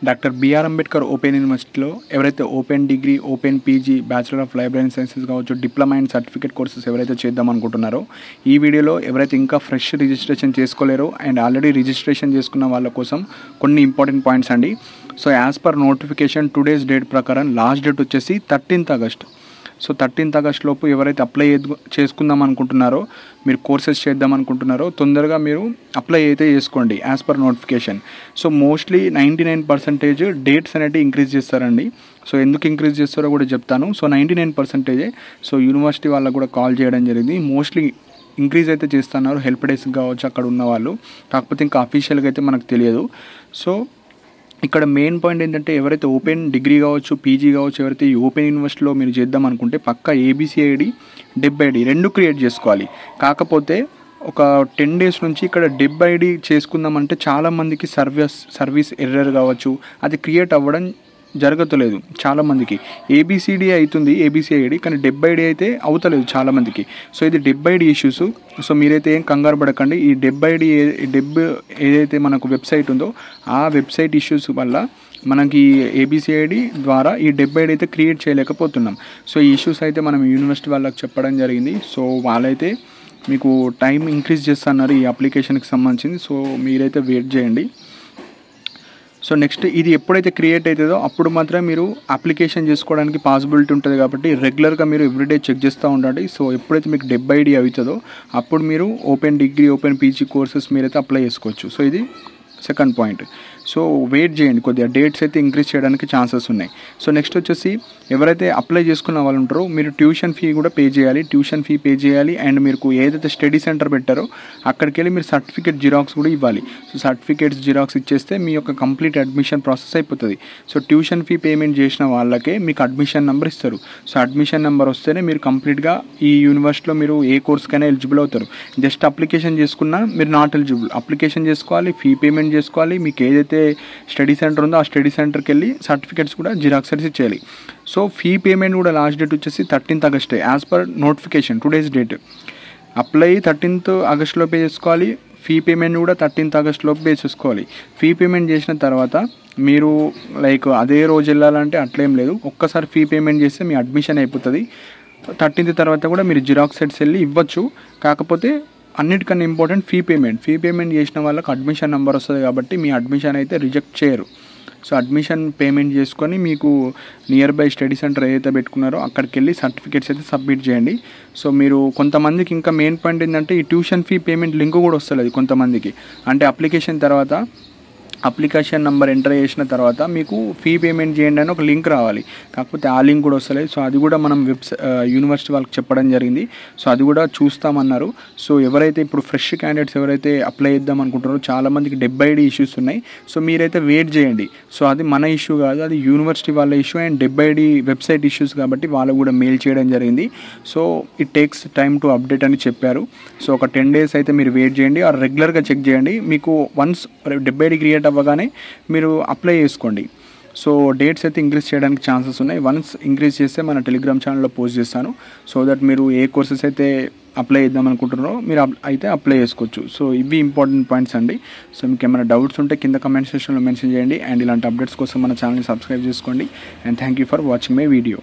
Doctor BR Ambedkar open యూనివర్సిటీలో ఎవరైతే open degree, open PG, bachelor of library and sciences కావచ్చు, diploma and certificate courses ఎవరైతే చేద్దాం అనుకుంటున్నారో ఈ వీడియోలో ఎవరైతే ఇంకా ఫ్రెష్ రిజిస్ట్రేషన్ చేసుకోలేరో అండ్ ఆల్రెడీ రిజిస్ట్రేషన్ చేసుకున్న వాళ్ళ కోసం కొన్ని ఇంపార్టెంట్ పాయింట్స్ అండి. So as per notification today's date ప్రకారం లాస్ట్ డేట్ వచ్చేసి 13th August. So 13th August లోపు ఎవరైతే అప్లై చేసుకుందాం అనుకుంటున్నారో, మీరు కోర్సెస్ చేద్దాం అనుకుంటున్నారో తొందరగా మీరు అప్లై అయితే చేసుకోండి as per notification. So mostly 99% dates అనేవి ఇంక్రీజ్ చేస్తారండి. సో ఎందుకు ఇంక్రీజ్ చేస్తారో కూడా చెప్తాను. సో 99% సో యూనివర్సిటీ వాళ్ళకు కూడా కాల్ చేయడం జరిగింది. మోస్ట్లీ ఇంక్రీజ్ అయితే చేస్తున్నారు, హెల్ప్ డెస్క్ కావచ్చు అక్కడ ఉన్న వాళ్ళు. కాకపోతే ఇంకా అఫీషియల్గా అయితే మనకు తెలియదు. సో ఇక్కడ మెయిన్ పాయింట్ ఏంటంటే ఎవరైతే ఓపెన్ డిగ్రీ కావచ్చు, పీజీ కావచ్చు, ఎవరైతే ఈ ఓపెన్ యూనివర్సిటీలో మీరు చేద్దాం అనుకుంటే పక్కా ఏబిసిఐడి, డెబ్ ఐడి 2 క్రియేట్ చేసుకోవాలి. కాకపోతే ఒక 10 days నుంచి ఇక్కడ డెబ్ ఐడి చేసుకుందామంటే చాలామందికి సర్వీస్ ఎర్రర్ కావచ్చు, అది క్రియేట్ అవ్వడం జరగలేదు చాలామందికి. ఏబిసిడి అవుతుంది ఏబిసిఐడి, కానీ డెబ్ ఐడి అయితే అవుతలేదు చాలామందికి. సో ఇది డెబ్ ఐడి ఇష్యూస్. సో మీరైతే ఏం కంగారు పడకండి. ఈ డెబ్ ఏదైతే మనకు వెబ్సైట్ ఉందో ఆ వెబ్సైట్ ఇష్యూస్ వల్ల మనకి ఏబిసిఐడి ద్వారా ఈ డెబ్ ఐడి అయితే క్రియేట్ చేయలేకపోతున్నాం. సో ఈ ఇష్యూస్ అయితే మనం యూనివర్సిటీ వాళ్ళకి చెప్పడం జరిగింది. సో వాళ్ళైతే మీకు టైం ఇంక్రీజ్ చేస్తున్నారు ఈ అప్లికేషన్కి సంబంధించింది. సో మీరైతే వెయిట్ చేయండి. సో నెక్స్ట్ ఇది ఎప్పుడైతే క్రియేట్ అవుతుందో అప్పుడు మాత్రమే మీరు అప్లికేషన్ చేసుకోవడానికి పాసిబిలిటీ ఉంటుంది. కాబట్టి రెగ్యులర్గా మీరు ఎవ్రీడే చెక్ చేస్తూ ఉండండి. సో ఎప్పుడైతే మీకు డెబ్ ఐడి అవుతుందో అప్పుడు మీరు open degree, open PG courses మీరైతే అప్లై చేసుకోవచ్చు. సో ఇది సెకండ్ పాయింట్. సో వెయిట్ చేయండి, కొద్దిగా డేట్స్ అయితే ఇంక్రీజ్ చేయడానికి ఛాన్సెస్ ఉన్నాయి. సో నెక్స్ట్ వచ్చేసి ఎవరైతే అప్లై చేసుకున్న వాళ్ళు ఉంటారో మీరు ట్యూషన్ ఫీ కూడా పే చేయాలి. ట్యూషన్ ఫీ పే చేయాలి అండ్ మీకు ఏదైతే స్టడీ సెంటర్ పెట్టారో అక్కడికి వెళ్ళి మీరు సర్టిఫికేట్ జిరాక్స్ కూడా ఇవ్వాలి. సో సర్టిఫికేట్స్ జిరాక్స్ ఇచ్చేస్తే మీ యొక్క కంప్లీట్ అడ్మిషన్ ప్రాసెస్ అయిపోతుంది. సో ట్యూషన్ ఫీ పేమెంట్ చేసిన వాళ్ళకే మీకు అడ్మిషన్ నెంబర్ ఇస్తారు. సో అడ్మిషన్ నెంబర్ వస్తేనే మీరు కంప్లీట్గా ఈ యూనివర్సిటీలో మీరు ఏ కోర్స్కైనా ఎలిజిబుల్ అవుతారు. జస్ట్ అప్లికేషన్ చేసుకున్నా మీరు నాట్ ఎలిజిబుల్. అప్లికేషన్ చేసుకోవాలి, ఫీ పేమెంట్ చేసుకోవాలి, మీకు ఏదైతే స్టడీ సెంటర్ ఉందో ఆ స్టడీ సెంటర్కి వెళ్ళి సర్టిఫికేట్స్ కూడా జిరాక్స్ ఇచ్చేయాలి. సో ఫీ పేమెంట్ కూడా లాస్ట్ డేట్ వచ్చేసి 13th ఆగస్టే as per notification today's date. Apply 13th ఆగస్ట్లో పే చేసుకోవాలి, ఫీ పేమెంట్ కూడా 13th ఆగస్ట్లో పే చేసుకోవాలి. ఫీ పేమెంట్ చేసిన తర్వాత మీరు అదే రోజు వెళ్ళాలంటే అట్లేం లేదు. ఒక్కసారి ఫీ పేమెంట్ చేస్తే మీ అడ్మిషన్ అయిపోతుంది. 13th తర్వాత కూడా మీరు జిరాక్స్ సెట్స్ వెళ్ళి ఇవ్వచ్చు. కాకపోతే అన్నిటికన్నా ఇంపార్టెంట్ ఫీ పేమెంట్ చేసిన వాళ్ళకి అడ్మిషన్ నెంబర్ వస్తుంది కాబట్టి మీ అడ్మిషన్ అయితే రిజెక్ట్ చేయరు. సో అడ్మిషన్ పేమెంట్ చేసుకొని మీకు నియర్ బై స్టడీ సెంటర్ ఏదైతే పెట్టుకున్నారో అక్కడికి వెళ్ళి సర్టిఫికేట్స్ అయితే సబ్మిట్ చేయండి. సో మీరు కొంతమందికి ఇంకా మెయిన్ పాయింట్ ఏంటంటే ఈ ట్యూషన్ ఫీ పేమెంట్ లింక్ కూడా వస్తుంది కొంతమందికి. అంటే అప్లికేషన్ తర్వాత అప్లికేషన్ నెంబర్ ఎంటర్ చేసిన తర్వాత మీకు ఫీ పేమెంట్ చేయండి అని ఒక లింక్ రావాలి. కాకపోతే ఆ లింక్ కూడా వస్తలేదు. సో అది కూడా మనం యూనివర్సిటీ వాళ్ళకి చెప్పడం జరిగింది. సో అది కూడా చూస్తామన్నారు. సో ఎవరైతే ఇప్పుడు ఫ్రెష్ క్యాండిడేట్స్ ఎవరైతే అప్లై చేద్దాం అనుకుంటున్నారో చాలామందికి డెబ్ ఐడి ఇష్యూస్ ఉన్నాయి. సో మీరైతే వెయిట్ చేయండి. సో అది మన ఇష్యూ కాదు, అది యూనివర్సిటీ వాళ్ళ issue and DEB ID website issues కాబట్టి వాళ్ళకు కూడా మెయిల్ చేయడం జరిగింది. So it takes time to update అని చెప్పారు. సో ఒక 10 days అయితే మీరు వెయిట్ చేయండి. ఆ రెగ్యులర్గా చెక్ చేయండి. మీకు వన్స్ డెబ్ ఐడి క్రియేట్ అవ్వగానే మీరు అప్లై చేసుకోండి. సో డేట్స్ అయితే ఇంక్రీజ్ చేయడానికి ఛాన్సెస్ ఉన్నాయి. వన్స్ ఇంక్రీజ్ చేస్తే మన టెలిగ్రామ్ ఛానల్లో పోస్ట్ చేస్తాను. సో దట్ మీరు ఏ కోర్సెస్ అయితే అప్లై చేద్దాం అనుకుంటున్నారో మీరు అయితే అప్లై చేసుకోవచ్చు. సో ఇవి ఇంపార్టెంట్ పాయింట్స్ అండి. సో మీకు ఏమైనా డౌట్స్ ఉంటే కింద కమెంట్ సెక్షన్లో మెన్షన్ చేయండి. అండ్ ఇలాంటి అప్డేట్స్ కోసం మన ఛానల్ని సబ్స్క్రైబ్ చేసుకోండి. And thank you for watching my video.